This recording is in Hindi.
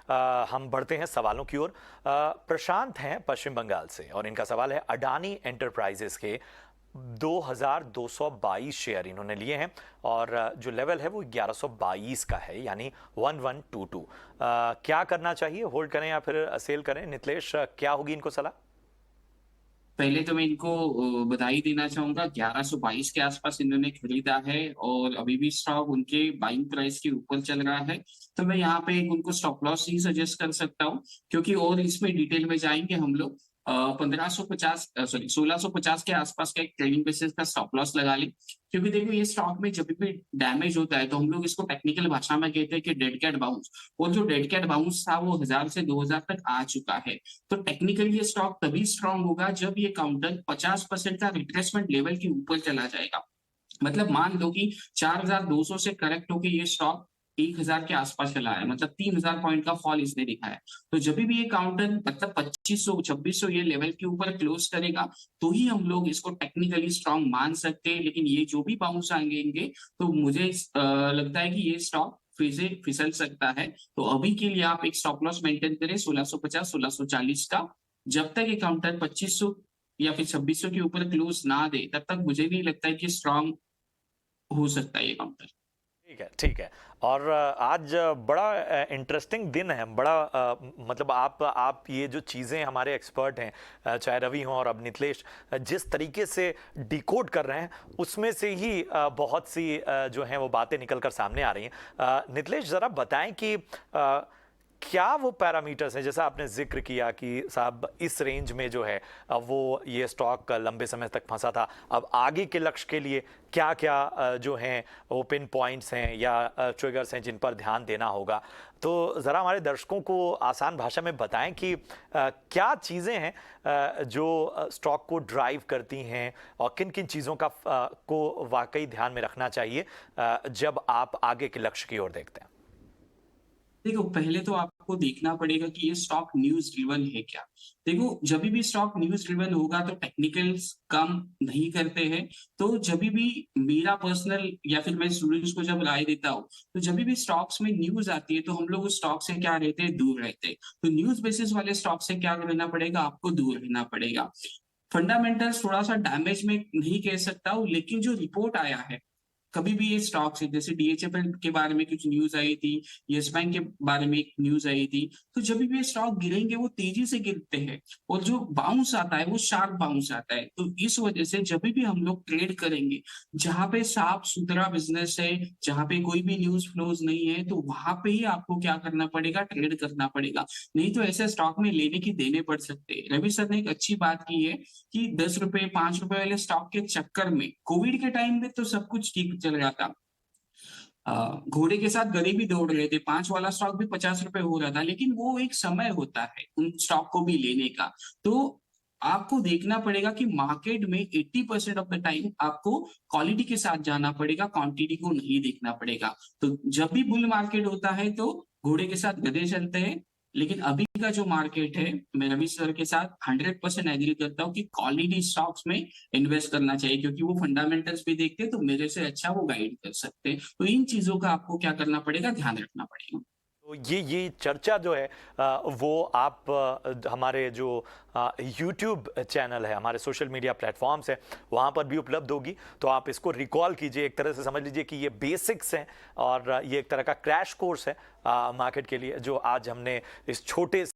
हम बढ़ते हैं सवालों की ओर। प्रशांत हैं पश्चिम बंगाल से और इनका सवाल है, अडानी एंटरप्राइजेस के 2222 शेयर इन्होंने लिए हैं और जो लेवल है वो 1122 का है, यानी 1122। क्या करना चाहिए, होल्ड करें या फिर सेल करें? नितलेश, क्या होगी इनको सलाह? पहले तो मैं इनको बधाई देना चाहूंगा। 1122 के आसपास इन्होंने खरीदा है और अभी भी स्टॉक उनके बाइंग प्राइस के ऊपर चल रहा है। तो मैं यहाँ पे उनको स्टॉप लॉस ही सजेस्ट कर सकता हूँ, क्योंकि और इसमें डिटेल में जाएंगे हम लोग। 1550 सॉरी 1650 के आसपास का एक ट्रेडिंग बेसिस का स्टॉप लॉस लगा ली। क्योंकि देखो, ये स्टॉक में जब भी डैमेज होता है तो हम लोग इसको टेक्निकल भाषा में कहते हैं कि डेड कैट बाउंस। और जो डेड कैट बाउंस था वो 1000 से 2000 तक आ चुका है। तो टेक्निकली ये स्टॉक तभी स्ट्रांग होगा जब ये काउंटर 50% का रिट्रेसमेंट लेवल के ऊपर चला जाएगा। मतलब मान लो कि 4200 से करेक्ट होकर ये स्टॉक 1000 के आसपास चला है, मतलब 3000 पॉइंट का फॉल इसने दिखाया है। तो जब भी ये काउंटर मतलब 2500 2600 ये लेवल के ऊपर क्लोज करेगा, तो ही हम लोग इसको टेक्निकली स्ट्रांग मान सकते हैं। लेकिन ये जो भी बाउंस आएंगे तो मुझे लगता है कि ये स्टॉक फिर से फिसल सकता है। तो अभी के लिए आप एक स्टॉप लॉस मेंटेन करें 1650 1640 का। जब तक ये काउंटर 2500 या फिर 2600 के ऊपर क्लोज ना दे, तब तक मुझे नहीं लगता है कि स्ट्रांग हो सकता है ये काउंटर। ठीक है, ठीक है। और आज बड़ा इंटरेस्टिंग दिन है, बड़ा मतलब आप ये जो चीज़ें, हमारे एक्सपर्ट हैं चाहे रवि हों और अब नितलेश, जिस तरीके से डिकोड कर रहे हैं उसमें से ही बहुत सी जो हैं वो बातें निकल कर सामने आ रही हैं। नितलेश, ज़रा बताएं कि क्या वो पैरामीटर्स हैं, जैसा आपने जिक्र किया कि साहब इस रेंज में जो है वो ये स्टॉक लंबे समय तक फंसा था, अब आगे के लक्ष्य के लिए क्या क्या जो हैं वो पिन पॉइंट्स हैं या ट्रिगर्स हैं जिन पर ध्यान देना होगा? तो ज़रा हमारे दर्शकों को आसान भाषा में बताएं कि क्या चीज़ें हैं जो स्टॉक को ड्राइव करती हैं और किन किन चीज़ों का को वाकई ध्यान में रखना चाहिए जब आप आगे के लक्ष्य की ओर देखते हैं। देखो, पहले तो आपको देखना पड़ेगा कि ये स्टॉक न्यूज ड्रिवन है क्या। देखो, जब भी स्टॉक न्यूज ड्रिवन होगा तो टेक्निकल्स काम नहीं करते हैं। तो जब भी मेरा पर्सनल या फिर मैं स्टूडेंट्स को जब राय देता हूँ, तो जब भी स्टॉक्स में न्यूज आती है तो हम लोग उस स्टॉक से क्या रहते हैं, दूर रहते हैं। तो न्यूज बेसिस वाले स्टॉक से क्या रहना पड़ेगा, आपको दूर रहना पड़ेगा। फंडामेंटल्स थोड़ा सा डैमेज में नहीं कह सकता हूँ, लेकिन जो रिपोर्ट आया है, कभी भी ये स्टॉक्स है, जैसे डीएचएफएल के बारे में कुछ न्यूज आई थी, यस बैंक के बारे में एक न्यूज आई थी, तो जब भी ये स्टॉक गिरेंगे वो तेजी से गिरते हैं। और जो बाउंस आता है वो शार्प बाउंस आता है। तो इस वजह से जब भी हम लोग ट्रेड करेंगे, जहां पे साफ सुथरा बिजनेस है, जहां पे कोई भी न्यूज फ्लोज नहीं है, तो वहां पे ही आपको क्या करना पड़ेगा, ट्रेड करना पड़ेगा। नहीं तो ऐसे स्टॉक में लेने की देने पड़ सकते हैं। रवि सर ने एक अच्छी बात की है कि 10 रुपए 5 रुपए वाले स्टॉक के चक्कर में कोविड के टाइम में तो सब कुछ ठीक चल रहा था। घोड़े के साथ गधे भी दौड़ रहे थे, 5 वाला स्टॉक भी 50 रुपए हो रहा था। लेकिन वो एक समय होता है उन स्टॉक को भी लेने का। तो आपको देखना पड़ेगा कि मार्केट में 80% ऑफ द टाइम आपको क्वालिटी के साथ जाना पड़ेगा, क्वांटिटी को नहीं देखना पड़ेगा। तो जब भी बुल मार्केट होता है तो घोड़े के साथ गधे चलते हैं। लेकिन अभी का जो मार्केट है, मैं रवि सर के साथ 100% एग्री करता हूँ कि क्वालिटी स्टॉक्स में इन्वेस्ट करना चाहिए, क्योंकि वो फंडामेंटल्स भी देखते हैं तो मेरे से अच्छा वो गाइड कर सकते हैं। तो इन चीजों का आपको क्या करना पड़ेगा, ध्यान रखना पड़ेगा। तो ये चर्चा जो है वो आप हमारे जो यूट्यूब चैनल है, हमारे सोशल मीडिया प्लेटफॉर्म्स हैं, वहाँ पर भी उपलब्ध होगी। तो आप इसको रिकॉल कीजिए, एक तरह से समझ लीजिए कि ये बेसिक्स हैं और ये एक तरह का क्रैश कोर्स है मार्केट के लिए, जो आज हमने इस छोटे